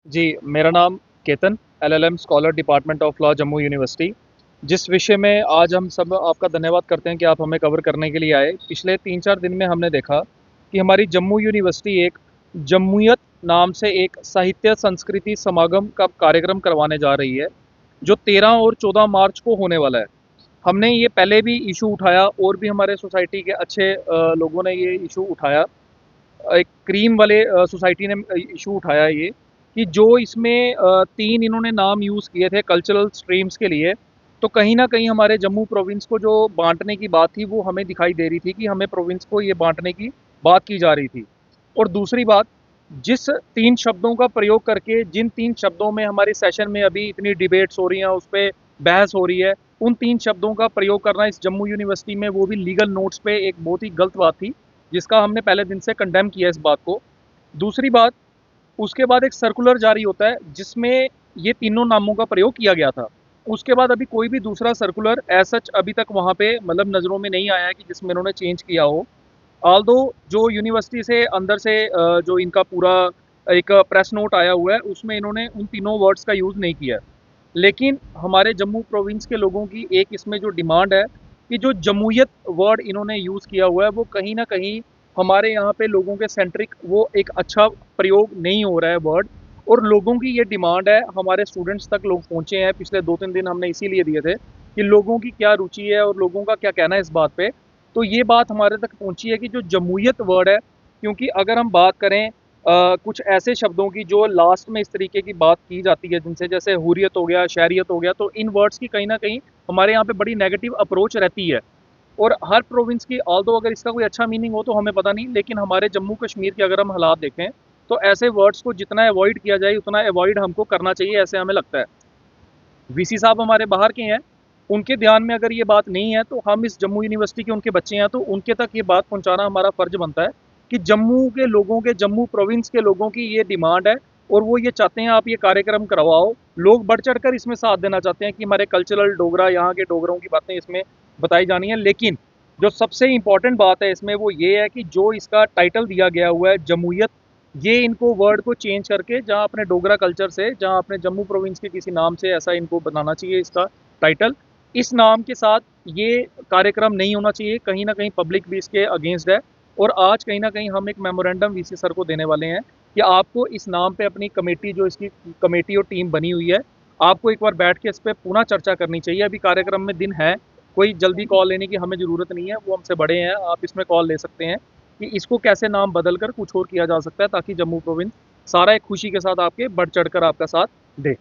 जी, मेरा नाम Ketan, LLM scholar department of law Jammu university. जिस विषय में आज हम सब आपका धन्यवाद करते हैं कि आप हमें कवर करने के लिए आए। पिछले 3-4 दिन में हमने देखा कि हमारी जम्मू यूनिवर्सिटी एक जम्मूयत नाम से एक साहित्य संस्कृति समागम का कार्यक्रम करवाने जा रही है, जो 13 और 14 मार्च को होने वाला है। हमने ये पहले भी इशू उठाया और भी हमारे सोसाइटी के अच्छे लोगों ने ये इशू उठाया। एक क्रीम वाले सोसाइटी ने इशू उठाया ये कि जो इसमें 3 इन्होंने नाम यूज़ किए थे कल्चरल स्ट्रीम्स के लिए, तो कहीं न कहीं हमारे जम्मू प्रोविंस को जो बाँटने की बात थी, वो हमें दिखाई दे रही थी कि हमें प्रोविंस को ये बाँटने की बात की जा रही थी। और दूसरी बात, जिस 3 शब्दों का प्रयोग करके जिन 3 शब्दों में हमारे सेशन में अभी इतनी डिबेट्स हो रही हैं, उस पे बहस हो रही है, उन 3 शब्दों का प्रयोग करना इस जम्मू यूनिवर्सिटी में, वो भी लीगल नोट्स पे, एक बहुत ही गलत बात थी, जिसका हमने पहले दिन से कंडेम किया इस बात को। दूसरी बात, उसके बाद एक सर्कुलर जारी होता है जिसमें ये तीनों नामों का प्रयोग किया गया था। उसके बाद अभी कोई भी दूसरा सर्कुलर एज़ सच अभी तक वहाँ पे मतलब नज़रों में नहीं आया है कि जिसमें इन्होंने चेंज किया हो। ऑल्दो जो यूनिवर्सिटी से अंदर से जो इनका पूरा एक प्रेस नोट आया हुआ है, उसमें इन्होंने उन तीनों वर्ड्स का यूज़ नहीं किया है। लेकिन हमारे जम्मू प्रोविंस के लोगों की एक इसमें जो डिमांड है कि जो जमूयत वर्ड इन्होंने यूज़ किया हुआ है, वो कहीं न कहीं हमारे यहाँ पे लोगों के सेंट्रिक वो एक अच्छा प्रयोग नहीं हो रहा है वर्ड। और लोगों की ये डिमांड है, हमारे स्टूडेंट्स तक लोग पहुँचे हैं, पिछले 2-3 दिन हमने इसीलिए दिए थे कि लोगों की क्या रुचि है और लोगों का क्या कहना है इस बात पे। तो ये बात हमारे तक पहुँची है कि जो जमूयत वर्ड है, क्योंकि अगर हम बात करें कुछ ऐसे शब्दों की जो लास्ट में इस तरीके की बात की जाती है जिनसे, जैसे हुर्रियत हो गया, शहरियत हो गया, तो इन वर्ड्स की कहीं न कहीं हमारे यहाँ पे बड़ी नेगेटिव अप्रोच रहती है। और हर प्रोविंस की ऑल्दो अगर इसका कोई अच्छा मीनिंग हो तो हमें पता नहीं, लेकिन हमारे जम्मू कश्मीर के अगर हम हालात देखें, तो ऐसे वर्ड्स को जितना अवॉइड किया जाए उतना अवॉइड हमको करना चाहिए, ऐसे हमें लगता है। वीसी साहब हमारे बाहर के हैं, उनके ध्यान में अगर ये बात नहीं है, तो हम इस जम्मू यूनिवर्सिटी के उनके बच्चे हैं, तो उनके तक ये बात पहुँचाना हमारा फ़र्ज़ बनता है कि जम्मू के लोगों के, जम्मू प्रोविंस के लोगों की ये डिमांड है और वो ये चाहते हैं आप ये कार्यक्रम करवाओ। लोग बढ़-चढ़ कर इसमें साथ देना चाहते हैं कि हमारे कल्चरल डोगरा, यहाँ के डोगरों की बातें इसमें बताई जानी है। लेकिन जो सबसे इम्पोर्टेंट बात है इसमें, वो ये है कि जो इसका टाइटल दिया गया हुआ है जमूयत, ये इनको वर्ड को चेंज करके, जहाँ अपने डोगरा कल्चर से, जहाँ अपने जम्मू प्रोविंस के किसी नाम से, ऐसा इनको बनाना चाहिए इसका टाइटल। इस नाम के साथ ये कार्यक्रम नहीं होना चाहिए, कहीं न कहीं पब्लिक भी इसके अगेंस्ट है। और आज कहीं न कहीं हम एक मेमोरेंडम वीसी सर को देने वाले हैं कि आपको इस नाम पे अपनी कमेटी, जो इसकी कमेटी और टीम बनी हुई है, आपको एक बार बैठ के इस पे पुनः चर्चा करनी चाहिए। अभी कार्यक्रम में दिन है, कोई जल्दी कॉल लेने की हमें ज़रूरत नहीं है, वो हमसे बड़े हैं, आप इसमें कॉल ले सकते हैं कि इसको कैसे नाम बदल कर कुछ और किया जा सकता है, ताकि जम्मू प्रोविंस सारा एक खुशी के साथ आपके बढ़ चढ़ कर आपका साथ दे।